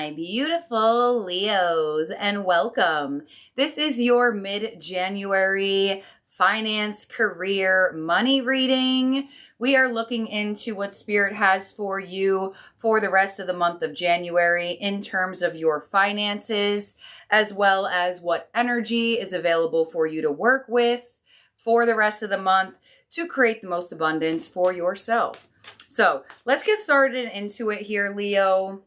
my beautiful Leos, and welcome. This is your mid-January finance, career, money reading. We are looking into what Spirit has for you for the rest of the month of January in terms of your finances, as well as what energy is available for you to work with for the rest of the month to create the most abundance for yourself. So let's get started into it here, Leo.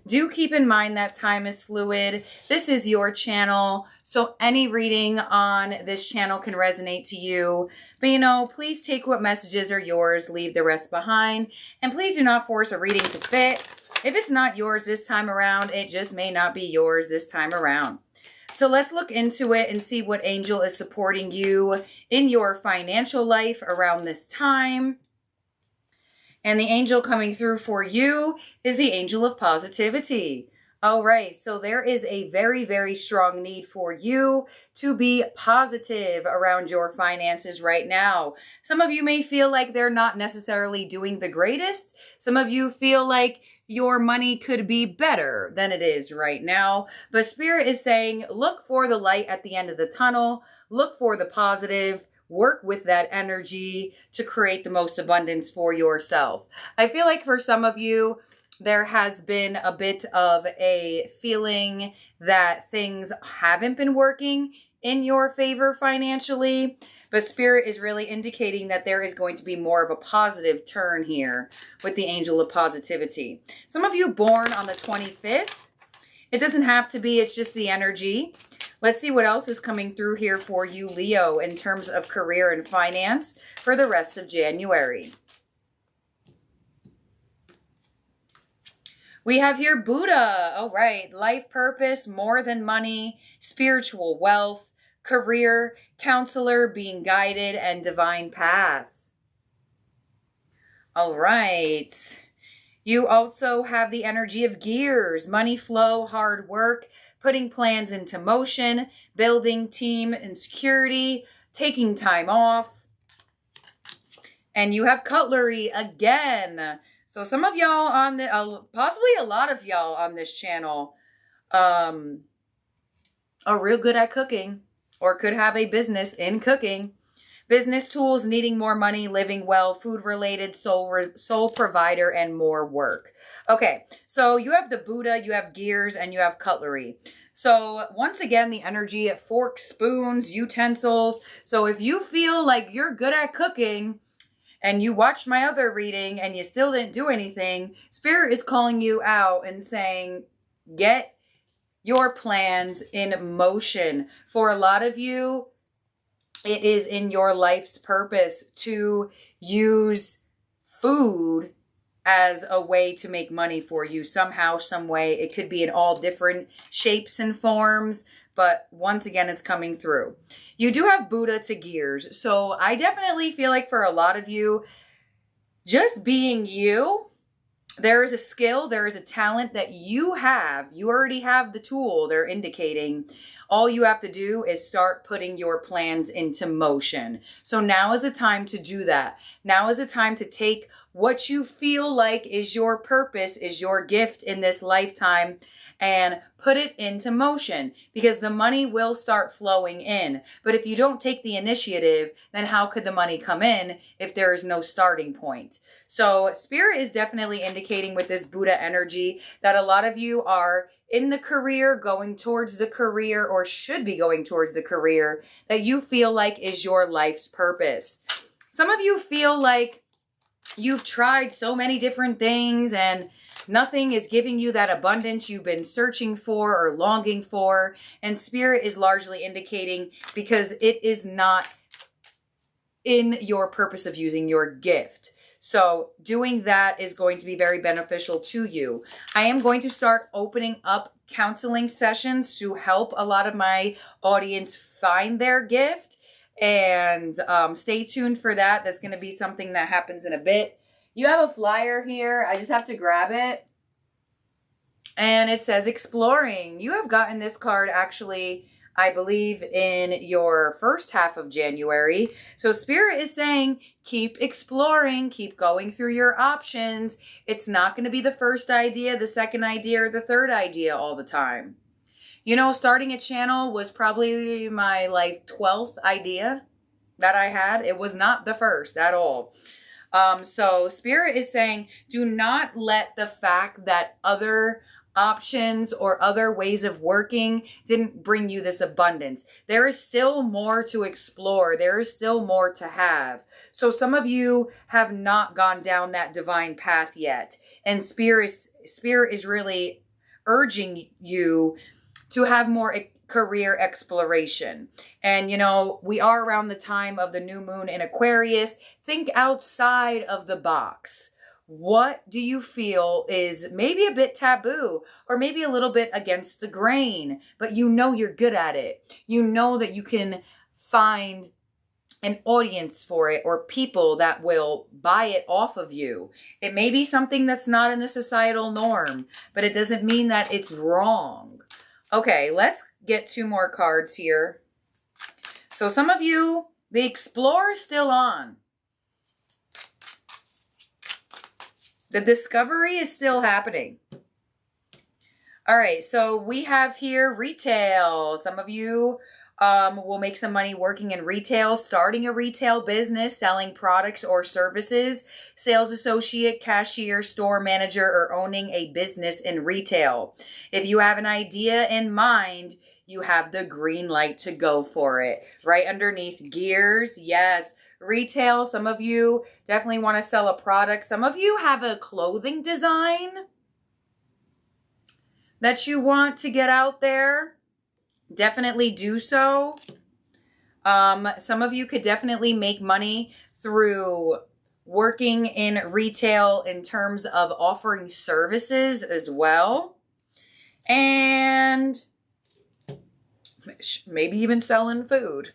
Do keep in mind that time is fluid. This is your channel, so any reading on this channel can resonate to you. But please take what messages are yours, leave the rest behind, and please do not force a reading to fit. If it's not yours this time around, it just may not be yours this time around. So let's look into it and see what angel is supporting you in your financial life around this time. And the angel coming through for you is the angel of positivity. All right, so there is a very, very strong need for you to be positive around your finances right now. Some of you may feel like they're not necessarily doing the greatest. Some of you feel like your money could be better than it is right now. But Spirit is saying, look for the light at the end of the tunnel. Look for the positive. Work with that energy to create the most abundance for yourself. I feel like for some of you, there has been a bit of a feeling that things haven't been working in your favor financially, but Spirit is really indicating that there is going to be more of a positive turn here with the angel of positivity. Some of you born on the 25th, it doesn't have to be, it's just the energy. Let's see what else is coming through here for you, Leo, in terms of career and finance for the rest of January. We have here Buddha. All right. Life purpose, more than money, spiritual wealth, career, counselor, being guided, and divine path. All right. You also have the energy of gears, money flow, hard work, putting plans into motion, building team and security, taking time off. And you have cutlery again. So some of y'all on the, possibly a lot of y'all on this channel are real good at cooking or could have a business in cooking. Business tools, needing more money, living well, food related, sole provider, and more work. Okay, so you have the Buddha, you have gears, and you have cutlery. So once again, the energy of forks, spoons, utensils. So if you feel like you're good at cooking and you watched my other reading and you still didn't do anything, Spirit is calling you out and saying, get your plans in motion. For a lot of you, it is in your life's purpose to use food as a way to make money for you somehow, some way. It could be in all different shapes and forms, but once again, it's coming through. You do have Buddha to gears. So I definitely feel like for a lot of you, just being you, there is a skill, there is a talent that you have. You already have the tool they're indicating. All you have to do is start putting your plans into motion. So now is the time to do that. Now is the time to take what you feel like is your purpose, is your gift in this lifetime, and put it into motion, because the money will start flowing in. But if you don't take the initiative, then how could the money come in if there is no starting point? So Spirit is definitely indicating with this Buddha energy that a lot of you are in the career, going towards the career, or should be going towards the career that you feel like is your life's purpose. Some of you feel like you've tried so many different things and nothing is giving you that abundance you've been searching for or longing for. And Spirit is largely indicating because it is not in your purpose of using your gift. So doing that is going to be very beneficial to you. I am going to start opening up counseling sessions to help a lot of my audience find their gift. And stay tuned for that. That's going to be something that happens in a bit. You have a flyer here. I just have to grab it. And it says exploring. You have gotten this card actually I believe, in your first half of January. So Spirit is saying, keep exploring, keep going through your options. It's not going to be the first idea, the second idea, or the third idea all the time. You know, starting a channel was probably my like 12th idea that I had. It was not the first at all. So Spirit is saying, do not let the fact that other options or other ways of working didn't bring you this abundance. There is still more to explore. There is still more to have. So some of you have not gone down that divine path yet. And Spirit is really urging you to have more career exploration. And, you know, we are around the time of the new moon in Aquarius. Think outside of the box. What do you feel is maybe a bit taboo or maybe a little bit against the grain, but you know you're good at it. You know that you can find an audience for it or people that will buy it off of you. It may be something that's not in the societal norm, but it doesn't mean that it's wrong. Okay, let's get 2 more cards here. So some of you, the Explorer is still on. The discovery is still happening. All right, so we have here retail. Some of you will make some money working in retail, starting a retail business, selling products or services, sales associate, cashier, store manager, or owning a business in retail. If you have an idea in mind, you have the green light to go for it. Right underneath gears, yes. Retail, some of you definitely want to sell a product. Some of you have a clothing design that you want to get out there. Definitely do so. Some of you could definitely make money through working in retail in terms of offering services as well. And maybe even selling food.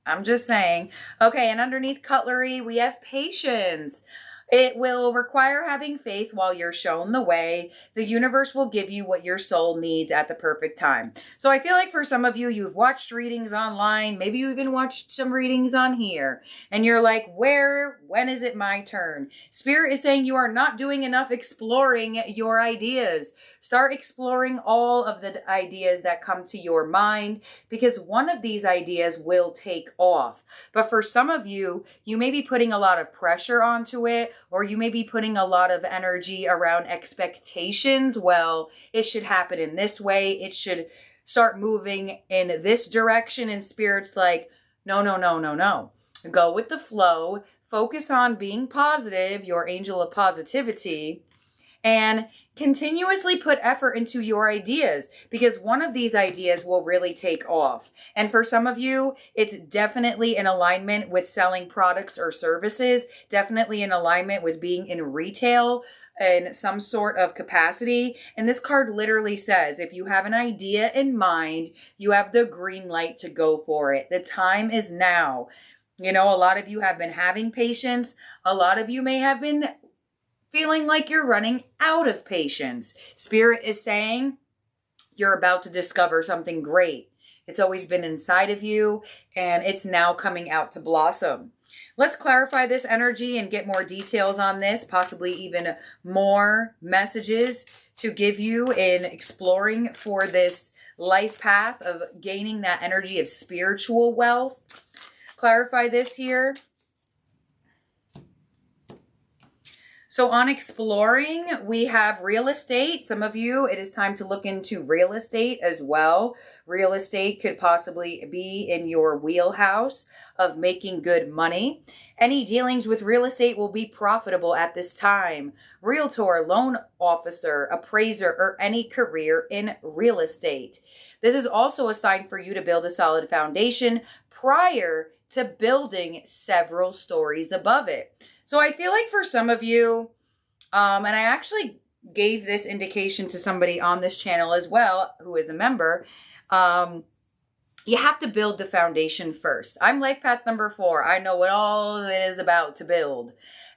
I'm just saying. Okay, and underneath cutlery, we have patience. It will require having faith while you're shown the way. The universe will give you what your soul needs at the perfect time. So I feel like for some of you, you've watched readings online. Maybe you even watched some readings on here. And you're like, when is it my turn? Spirit is saying you are not doing enough exploring your ideas. Start exploring all of the ideas that come to your mind, because one of these ideas will take off. But for some of you, you may be putting a lot of pressure onto it, or you may be putting a lot of energy around expectations. Well, it should happen in this way. It should start moving in this direction. And Spirit's like, no, no, no, no, no. Go with the flow. Focus on being positive, your angel of positivity, and continuously put effort into your ideas, because one of these ideas will really take off. And for some of you, it's definitely in alignment with selling products or services, definitely in alignment with being in retail in some sort of capacity. And this card literally says, if you have an idea in mind, you have the green light to go for it. The time is now. You know, a lot of you have been having patience. A lot of you may have been feeling like you're running out of patience. Spirit is saying you're about to discover something great. It's always been inside of you, and it's now coming out to blossom. Let's clarify this energy and get more details on this, possibly even more messages to give you in exploring for this life path of gaining that energy of spiritual wealth. Clarify this here. So on exploring, we have real estate. Some of you, it is time to look into real estate as well. Real estate could possibly be in your wheelhouse of making good money. Any dealings with real estate will be profitable at this time. Realtor, loan officer, appraiser, or any career in real estate. This is also a sign for you to build a solid foundation prior to building several stories above it. So I feel like for some of you, and I actually gave this indication to somebody on this channel as well, who is a member, you have to build the foundation first. I'm life path number 4. I know what all it is about to build.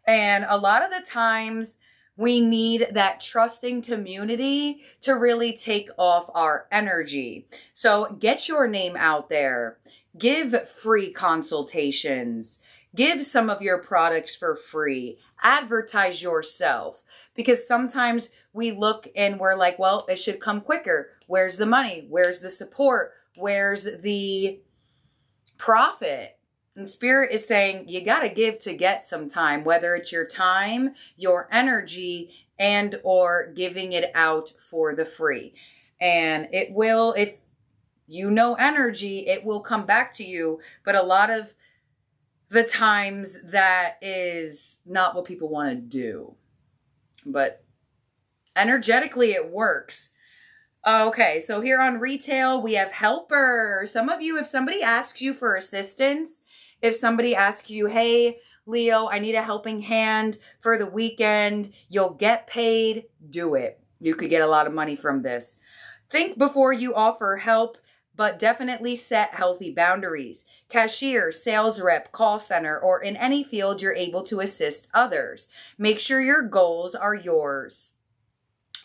And a lot of the times We need that trusting community to really take off our energy. So get your name out there. Give free consultations. Give some of your products for free. Advertise yourself. Because sometimes we look and we're like, well, it should come quicker. Where's the money? Where's the support? Where's the profit? And Spirit is saying you got to give to get some time, whether it's your time, your energy, and or giving it out for the free. And it will, if you know energy, it will come back to you. But a lot of the times that is not what people want to do. But energetically, it works. Okay, so here on retail, we have helper. Some of you, if somebody asks you for assistance, if somebody asks you, hey, Leo, I need a helping hand for the weekend, you'll get paid, do it. You could get a lot of money from this. Think before you offer help, but definitely set healthy boundaries. Cashier, sales rep, call center, or in any field you're able to assist others. Make sure your goals are yours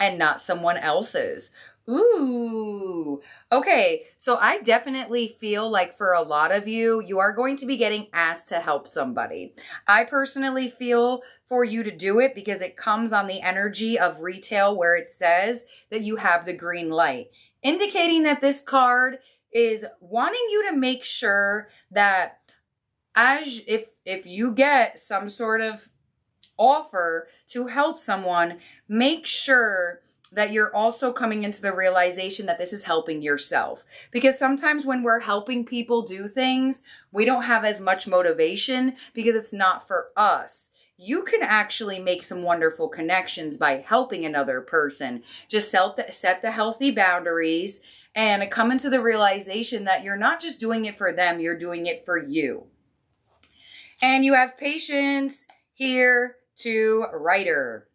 and not someone else's. Ooh. Okay, so I definitely feel like for a lot of you, you are going to be getting asked to help somebody. I personally feel for you to do it because it comes on the energy of retail where it says that you have the green light, indicating that this card is wanting you to make sure that if you get some sort of offer to help someone, make sure that you're also coming into the realization that this is helping yourself. Because sometimes when we're helping people do things, we don't have as much motivation because it's not for us. You can actually make some wonderful connections by helping another person. Just set the healthy boundaries and come into the realization that you're not just doing it for them, you're doing it for you. And you have patience here to writer.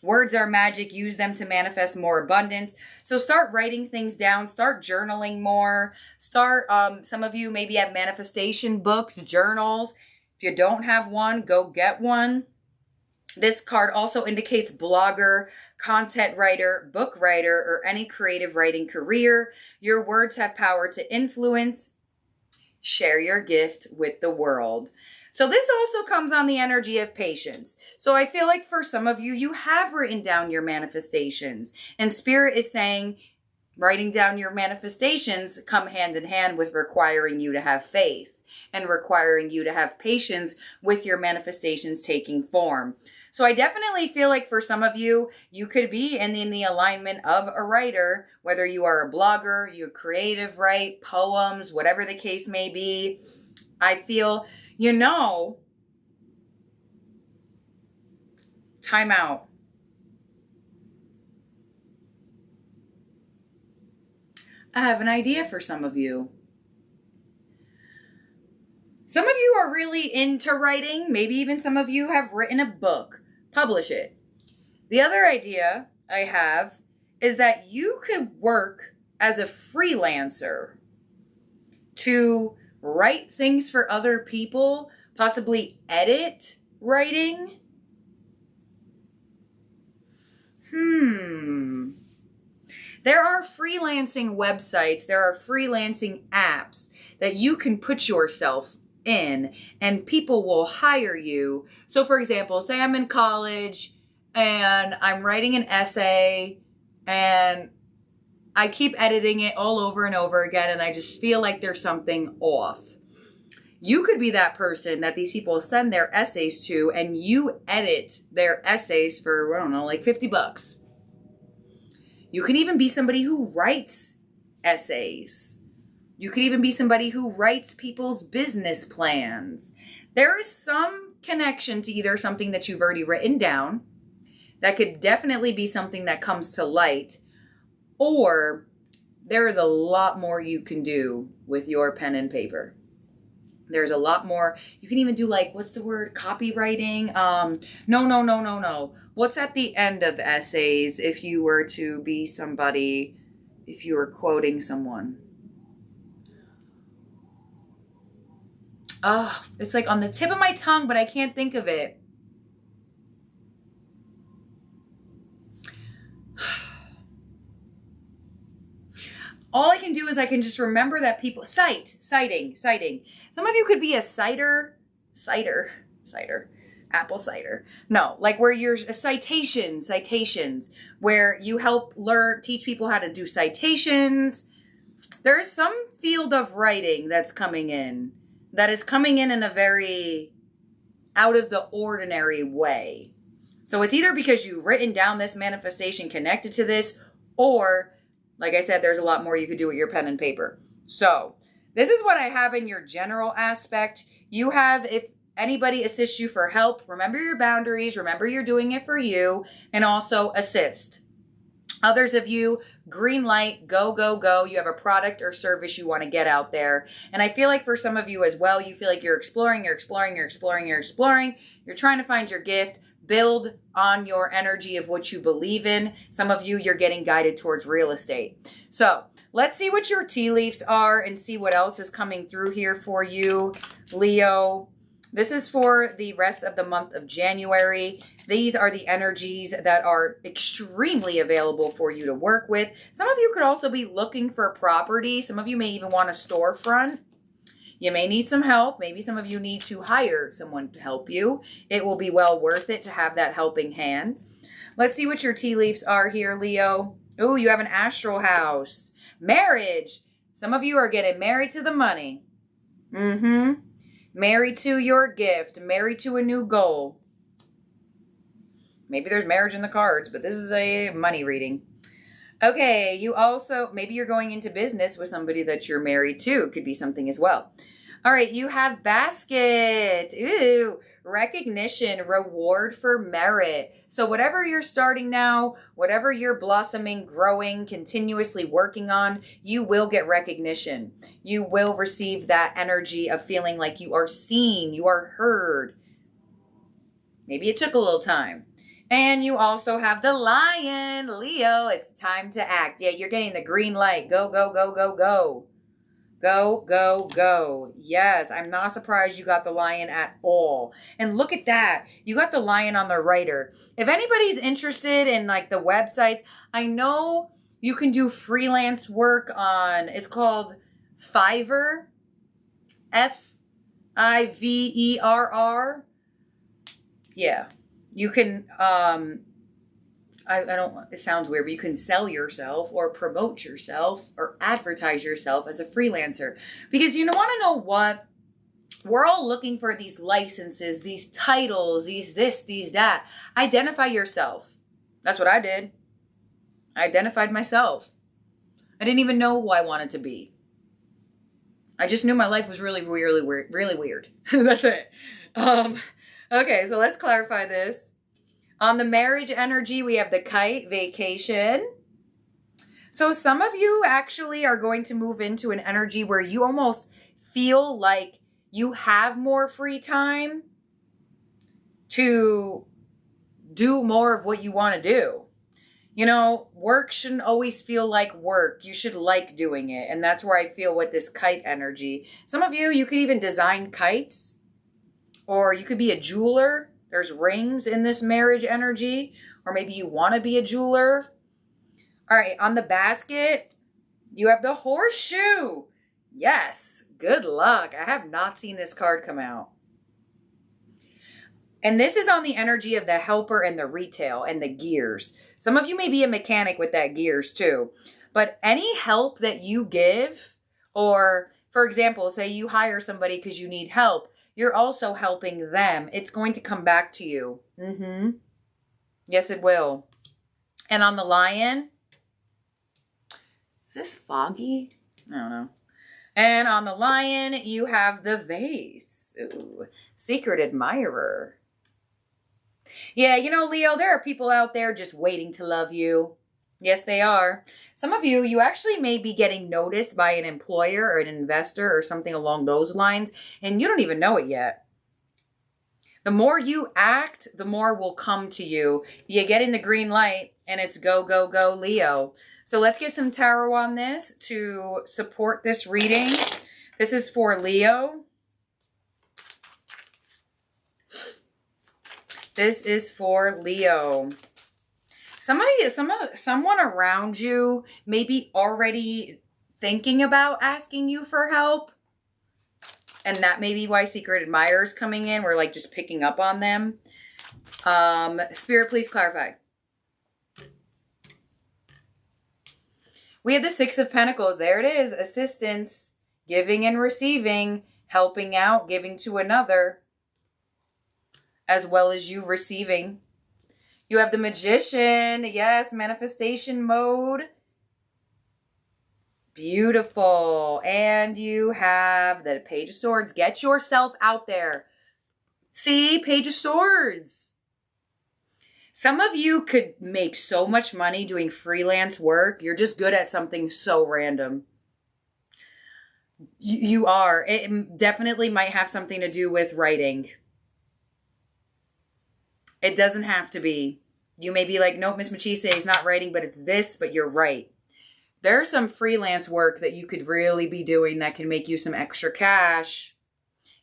Words are magic. Use them to manifest more abundance. So start writing things down. Start journaling more. Some of you maybe have manifestation books, journals. If you don't have one, go get one. This card also indicates blogger, content writer, book writer, or any creative writing career. Your words have power to influence. Share your gift with the world. So this also comes on the energy of patience. So I feel like for some of you, you have written down your manifestations. And Spirit is saying writing down your manifestations come hand in hand with requiring you to have faith and requiring you to have patience with your manifestations taking form. So I definitely feel like for some of you, you could be in the alignment of a writer, whether you are a blogger, you creative write, poems, whatever the case may be. I feel, time out. I have an idea for some of you. Some of you are really into writing. Maybe even some of you have written a book. Publish it. The other idea I have is that you could work as a freelancer to write things for other people, possibly edit writing. There are freelancing websites, there are freelancing apps that you can put yourself in and people will hire you. So for example, say I'm in college and I'm writing an essay and I keep editing it all over and over again and I just feel like there's something off. You could be that person that these people send their essays to and you edit their essays for, I don't know, like $50. You can even be somebody who writes essays. You could even be somebody who writes people's business plans. There is some connection to either something that you've already written down, that could definitely be something that comes to light, or there is a lot more you can do with your pen and paper. There's a lot more. You can even do what's the word? Copywriting? No. What's at the end of essays if you were to be somebody, if you were quoting someone? Oh, it's on the tip of my tongue, but I can't think of it. all I can do is I can just remember that people, citing. Some of you could be a cider, apple cider. No, like where you're citations, where you help teach people how to do citations. There's some field of writing that is coming in a very out of the ordinary way. So it's either because you've written down this manifestation connected to this, or, like I said, there's a lot more you could do with your pen and paper. So this is what I have in your general aspect. You have, if anybody assists you for help, remember your boundaries, remember you're doing it for you, and also assist. Others of you, green light, go, go, go. You have a product or service you want to get out there. And I feel like for some of you as well, you feel like you're exploring. You're trying to find your gift. Build on your energy of what you believe in. Some of you, you're getting guided towards real estate. So let's see what your tea leaves are and see what else is coming through here for you, Leo. This is for the rest of the month of January. These are the energies that are extremely available for you to work with. Some of you could also be looking for property. Some of you may even want a storefront. You may need some help. Maybe some of you need to hire someone to help you. It will be well worth it to have that helping hand. Let's see what your tea leaves are here, Leo. Oh, you have an astral house. Marriage. Some of you are getting married to the money. Married to your gift. Married to a new goal. Maybe there's marriage in the cards, but this is a money reading. Okay, you also, maybe you're going into business with somebody that you're married to. Could be something as well. All right, you have basket. Ooh, recognition, reward for merit. So whatever you're starting now, whatever you're blossoming, growing, continuously working on, you will get recognition. You will receive that energy of feeling like you are seen, you are heard. Maybe it took a little time. And you also have the lion, Leo. It's time to act. Yeah, you're getting the green light. Go, go, go, go, go. Go, go, go. Yes, I'm not surprised you got the lion at all. And look at that. You got the lion on the writer. If anybody's interested in like the websites, I know you can do freelance work on, it's called Fiverr. Fiverr. Yeah. You can, I don't, it sounds weird, but you can sell yourself or promote yourself or advertise yourself as a freelancer. Because you want to know what? We're all looking for these licenses, these titles, these this, these that. Identify yourself. That's what I did. I identified myself. I didn't even know who I wanted to be. I just knew my life was really, really weird. Really weird. That's it. Okay, so let's clarify this. On the marriage energy, we have the kite, vacation. So some of you actually are going to move into an energy where you almost feel like you have more free time to do more of what you want to do. You know, work shouldn't always feel like work. You should like doing it. And that's where I feel with this kite energy. Some of you, you could even design kites. Or you could be a jeweler. There's rings in this marriage energy. Or maybe you want to be a jeweler. All right, on the basket, you have the horseshoe. Yes, good luck. I have not seen this card come out. And this is on the energy of the helper and the retail and the gears. Some of you may be a mechanic with that gears too. But any help that you give, or for example, say you hire somebody because you need help, you're also helping them. It's going to come back to you. Yes, it will. And on the lion, is this foggy? I don't know. And on the lion, you have the vase. Ooh, secret admirer. Yeah, you know, Leo, there are people out there just waiting to love you. Yes, they are. Some of you, you actually may be getting noticed by an employer or an investor or something along those lines, and you don't even know it yet. The more you act, the more will come to you. You get in the green light, and it's go, go, go, Leo. So let's get some tarot on this to support this reading. This is for Leo. This is for Leo. Someone around you maybe already thinking about asking you for help. And that may be why secret admirers coming in. We're like just picking up on them. Spirit, please clarify. We have the Six of Pentacles. There it is. Assistance, giving and receiving, helping out, giving to another, as well as you receiving. You have the Magician. Yes, manifestation mode. Beautiful. And you have the Page of Swords. Get yourself out there. See, Page of Swords. Some of you could make so much money doing freelance work. You're just good at something so random. You are. It definitely might have something to do with writing. It doesn't have to be. You may be like, nope, Miss Machiste is not writing, but it's this, but you're right. There's some freelance work that you could really be doing that can make you some extra cash.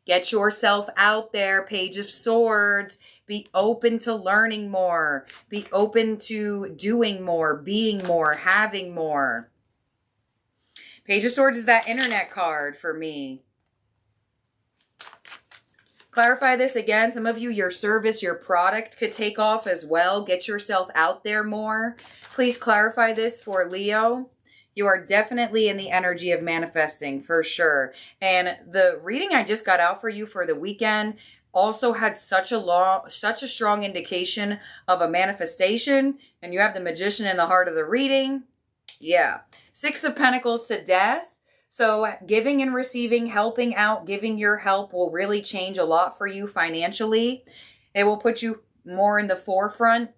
Get yourself out there, Page of Swords. Be open to learning more. Be open to doing more, being more, having more. Page of Swords is that internet card for me. Clarify this again. Some of you, your service, your product could take off as well. Get yourself out there more. Please clarify this for Leo. You are definitely in the energy of manifesting for sure. And the reading I just got out for you for the weekend also had such a strong indication of a manifestation. And you have the Magician in the heart of the reading. Yeah. Six of Pentacles to Death. So giving and receiving, helping out, giving your help will really change a lot for you financially. It will put you more in the forefront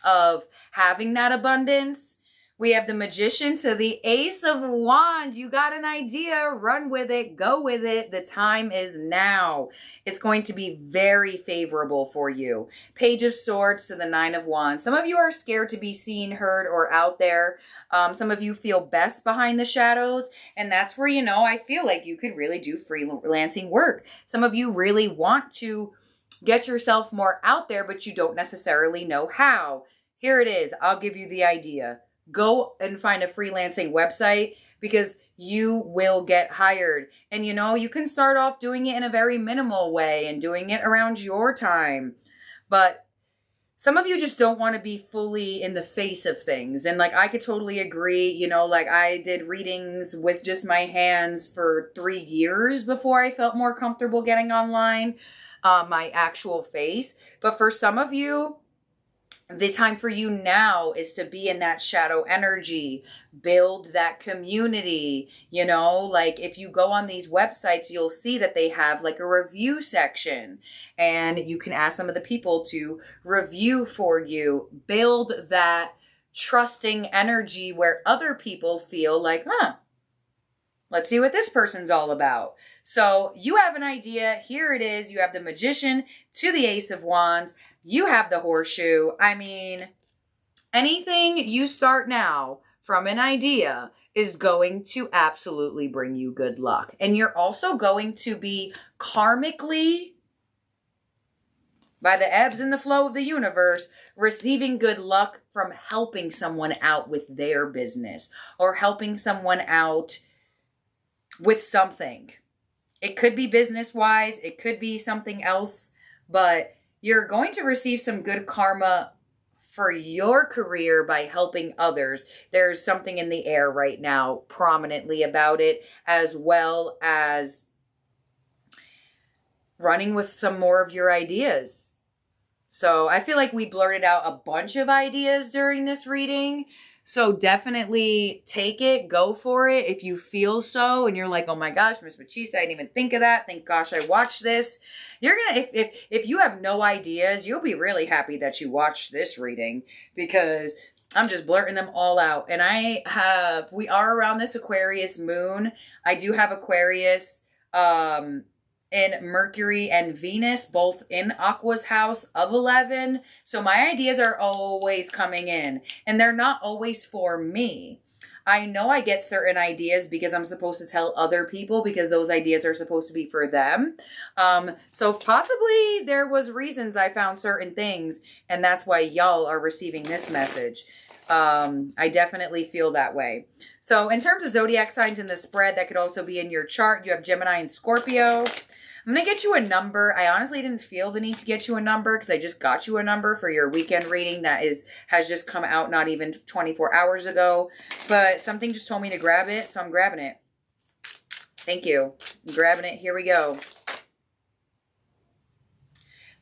of having that abundance. We have the Magician to the Ace of Wands. You got an idea, run with it, go with it. The time is now. It's going to be very favorable for you. Page of Swords to the Nine of Wands. Some of you are scared to be seen, heard, or out there. Some of you feel best behind the shadows. And that's where, I feel like you could really do freelancing work. Some of you really want to get yourself more out there, but you don't necessarily know how. Here it is. I'll give you the idea. Go and find a freelancing website because you will get hired. And you can start off doing it in a very minimal way and doing it around your time. But some of you just don't want to be fully in the face of things. And I could totally agree, I did readings with just my hands for 3 years before I felt more comfortable getting online, my actual face. But for some of you, the time for you now is to be in that shadow energy, build that community, if you go on these websites, you'll see that they have a review section and you can ask some of the people to review for you, build that trusting energy where other people feel like, let's see what this person's all about. So you have an idea. Here it is. You have the Magician to the Ace of Wands. You have the Horseshoe. I mean, anything you start now from an idea is going to absolutely bring you good luck. And you're also going to be karmically, by the ebbs and the flow of the universe, receiving good luck from helping someone out with their business or helping someone out with something. It could be business-wise. It could be something else. But you're going to receive some good karma for your career by helping others. There's something in the air right now prominently about it, as well as running with some more of your ideas. So I feel like we blurted out a bunch of ideas during this reading. So definitely take it, go for it if you feel so. And you're like, oh my gosh, Miss Machiste, I didn't even think of that. Thank gosh I watched this. You're going to, if you have no ideas, you'll be really happy that you watched this reading because I'm just blurting them all out. And we are around this Aquarius moon. I do have Aquarius, in Mercury and Venus, both in Aqua's house of 11. So my ideas are always coming in and they're not always for me. I know I get certain ideas because I'm supposed to tell other people because those ideas are supposed to be for them. So possibly there was reasons I found certain things and that's why y'all are receiving this message. I definitely feel that way. So in terms of zodiac signs in the spread, that could also be in your chart. You have Gemini and Scorpio. I'm going to get you a number. I honestly didn't feel the need to get you a number because I just got you a number for your weekend reading that has just come out not even 24 hours ago. But something just told me to grab it, so I'm grabbing it. Thank you. I'm grabbing it. Here we go.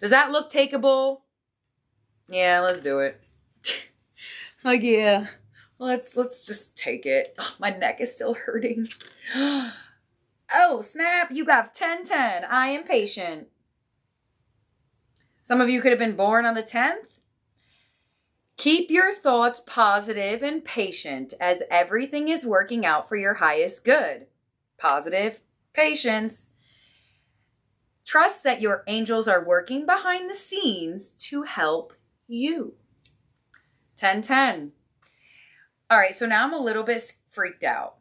Does that look takeable? Yeah, let's do it. Like, yeah. Let's just take it. Oh, my neck is still hurting. Oh, snap. You got 10-10. I am patient. Some of you could have been born on the 10th. Keep your thoughts positive and patient as everything is working out for your highest good. Positive, patience. Trust that your angels are working behind the scenes to help you. 10-10. All right, so now I'm a little bit freaked out.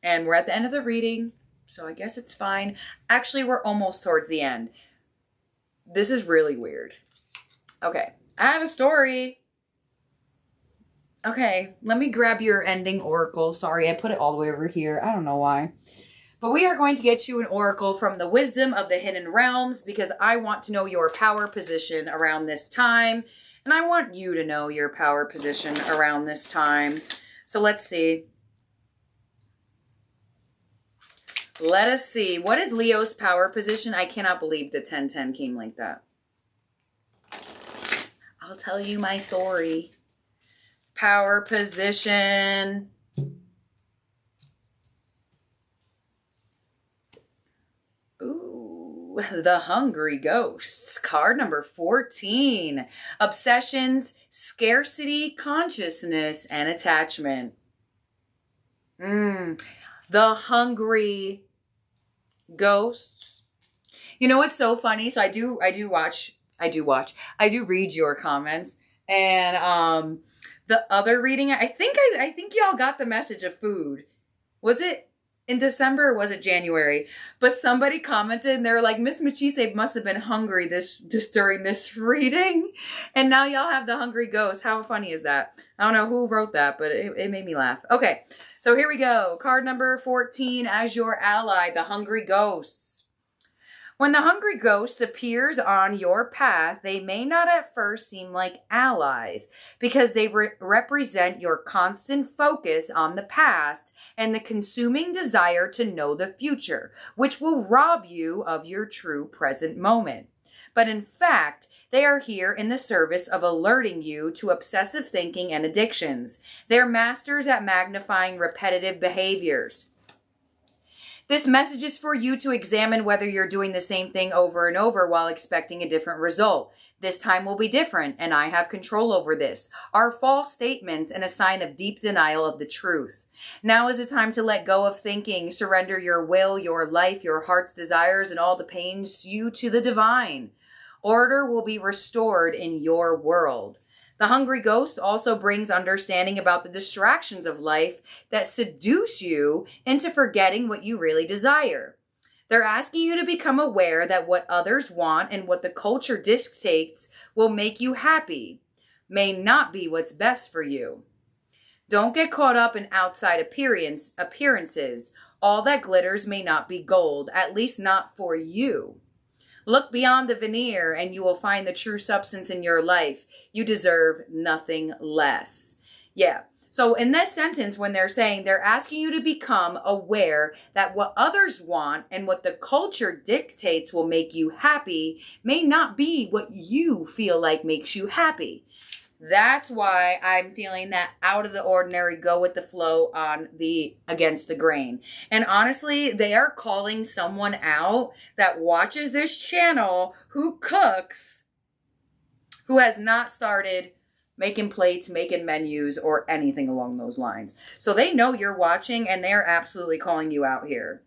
And we're at the end of the reading, so I guess it's fine. Actually, we're almost towards the end. This is really weird. Okay, I have a story. Okay, let me grab your ending oracle. Sorry, I put it all the way over here. I don't know why. But we are going to get you an oracle from the wisdom of the hidden realms because I want to know your power position around this time. And I want you to know your power position around this time. So let's see. Let us see. What is Leo's power position? I cannot believe the 10-10 came like that. I'll tell you my story. Power position. Ooh, the Hungry Ghosts. Card number 14. Obsessions, scarcity, consciousness, and attachment. The Hungry Ghosts. You know what's so funny? So I do read your comments. And the other reading, I think y'all got the message of food. Was it in December or was it January? But somebody commented and they were like, Miss Machiste must have been hungry just during this reading. And now y'all have the Hungry Ghost. How funny is that? I don't know who wrote that, but it made me laugh. Okay, so here we go. Card number 14 as your ally, the Hungry Ghosts. When the Hungry Ghost appears on your path, they may not at first seem like allies because they represent your constant focus on the past and the consuming desire to know the future, which will rob you of your true present moment. But in fact, they are here in the service of alerting you to obsessive thinking and addictions. They're masters at magnifying repetitive behaviors. This message is for you to examine whether you're doing the same thing over and over while expecting a different result. This time will be different, and I have control over this. Are false statements and a sign of deep denial of the truth. Now is the time to let go of thinking, surrender your will, your life, your heart's desires, and all the pains you to the divine. Order will be restored in your world. The Hungry Ghost also brings understanding about the distractions of life that seduce you into forgetting what you really desire. They're asking you to become aware that what others want and what the culture dictates will make you happy may not be what's best for you. Don't get caught up in outside appearances. All that glitters may not be gold, at least not for you. Look beyond the veneer and you will find the true substance in your life. You deserve nothing less. Yeah. So in this sentence, when they're saying they're asking you to become aware that what others want and what the culture dictates will make you happy may not be what you feel like makes you happy. That's why I'm feeling that out of the ordinary, go with the flow on the against the grain. And honestly, they are calling someone out that watches this channel who cooks, who has not started making plates, making menus, or anything along those lines. So they know you're watching and they're absolutely calling you out here.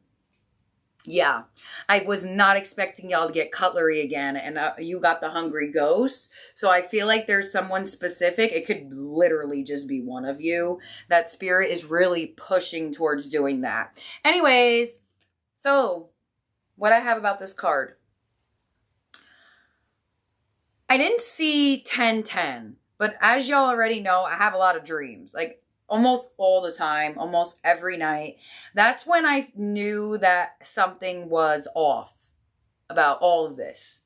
Yeah, I was not expecting y'all to get cutlery again, and you got the Hungry Ghost. So I feel like there's someone specific. It could literally just be one of you. That spirit is really pushing towards doing that. Anyways, so what I have about this card. I didn't see 10-10, But as y'all already know, I have a lot of dreams, like almost all the time, almost every night. That's when I knew that something was off about all of this,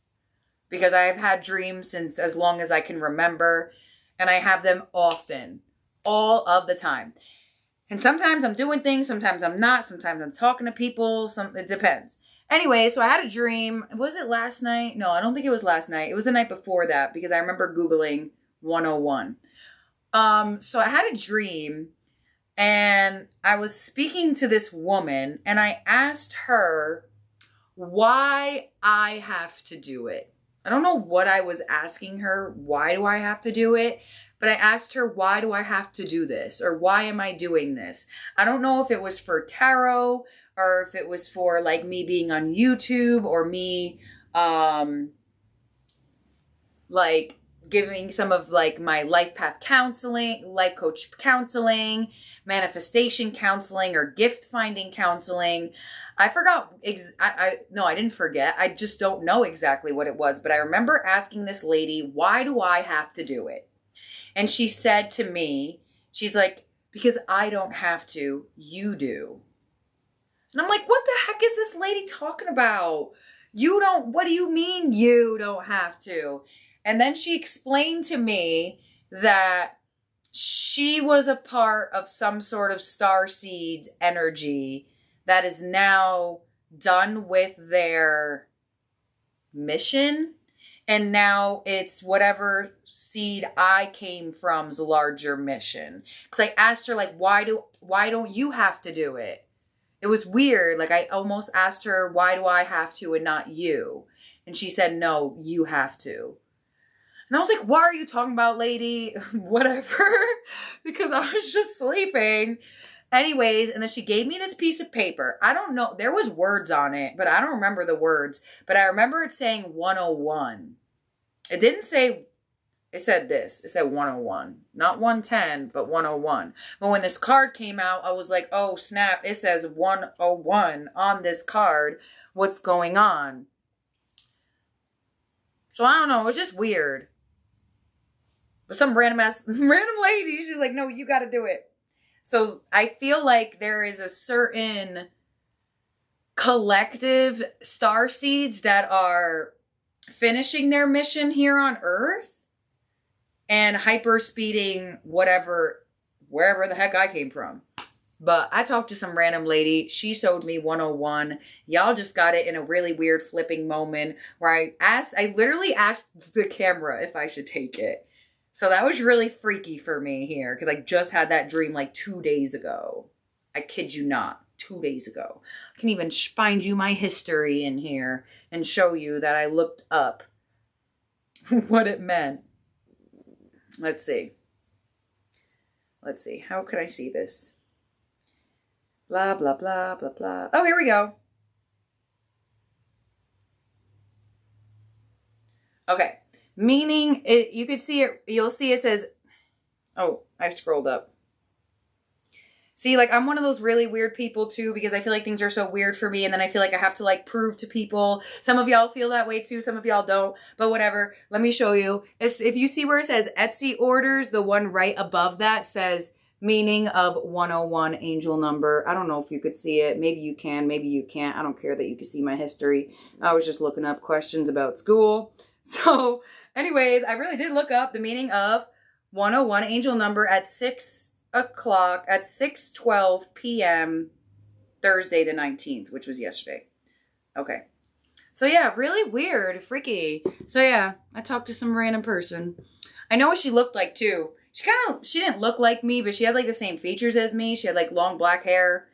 because I have had dreams since as long as I can remember, and I have them often, all of the time. And sometimes I'm doing things, sometimes I'm not, sometimes I'm talking to people, it depends. Anyway, so I had a dream. Was it last night? No, I don't think it was last night. It was the night before that, because I remember Googling 101. So I had a dream, and I was speaking to this woman, and I asked her why I have to do it. I don't know what I was asking her. Why do I have to do it? But I asked her, why do I have to do this? Or why am I doing this? I don't know if it was for tarot, or if it was for like me being on YouTube, or me like giving some of like my life path counseling, life coach counseling, manifestation counseling, or gift finding counseling. I forgot. No, I didn't forget. I just don't know exactly what it was. But I remember asking this lady, why do I have to do it? And she said to me, she's like, because I don't have to, you do. And I'm like, what the heck is this lady talking about? What do you mean you don't have to? And then she explained to me that she was a part of some sort of starseeds energy that is now done with their mission. And now it's whatever seed I came from's larger mission. Because I asked her, like, why don't you have to do it? It was weird. Like, I almost asked her, why do I have to and not you? And she said, no, you have to. And I was like, what are you talking about, lady? Whatever. Because I was just sleeping. Anyways, and then she gave me this piece of paper. I don't know. There was words on it, but I don't remember the words. But I remember it saying 101. It didn't say, it said this. It said 101. Not 110, but 101. But when this card came out, I was like, oh, snap. It says 101 on this card. What's going on? So I don't know. It was just weird. But some random lady, she was like, no, you got to do it. So I feel like there is a certain collective starseeds that are finishing their mission here on Earth and hyper speeding wherever the heck I came from. But I talked to some random lady. She showed me 101. Y'all just got it in a really weird flipping moment where I literally asked the camera if I should take it. So that was really freaky for me here, because I just had that dream like 2 days ago. I kid you not, 2 days ago. I can even find you my history in here and show you that I looked up what it meant. Let's see. How can I see this? Blah, blah, blah, blah, blah. Oh, here we go. Okay. Meaning, you could see it, you'll see it says, oh, I scrolled up. See, like, I'm one of those really weird people, too, because I feel like things are so weird for me, and then I feel like I have to, like, prove to people. Some of y'all feel that way, too. Some of y'all don't, but whatever. Let me show you. If you see where it says Etsy orders, the one right above that says meaning of 101 angel number. I don't know if you could see it. Maybe you can, maybe you can't. I don't care that you can see my history. I was just looking up questions about school. So, anyways, I really did look up the meaning of 101 angel number at 6 o'clock, at 6:12 p.m. Thursday the 19th, which was yesterday. Okay. So, yeah, really weird, freaky. So, yeah, I talked to some random person. I know what she looked like, too. She didn't look like me, but she had, like, the same features as me. She had, like, long black hair.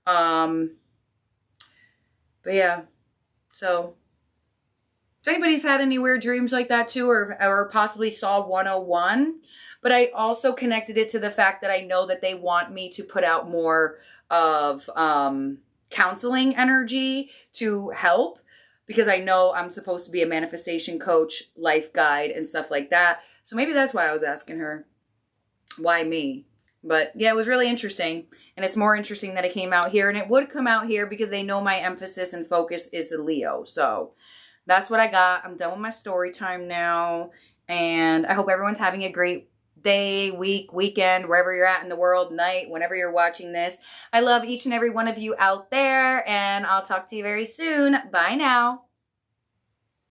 But, yeah. So, if anybody's had any weird dreams like that too, or possibly saw 101, but I also connected it to the fact that I know that they want me to put out more of counseling energy to help, because I know I'm supposed to be a manifestation coach, life guide, and stuff like that. So maybe that's why I was asking her, why me? But yeah, it was really interesting. And it's more interesting that it came out here, and it would come out here because they know my emphasis and focus is Leo. So that's what I got. I'm done with my story time now. And I hope everyone's having a great day, week, weekend, wherever you're at in the world, night, whenever you're watching this. I love each and every one of you out there, and I'll talk to you very soon. Bye now.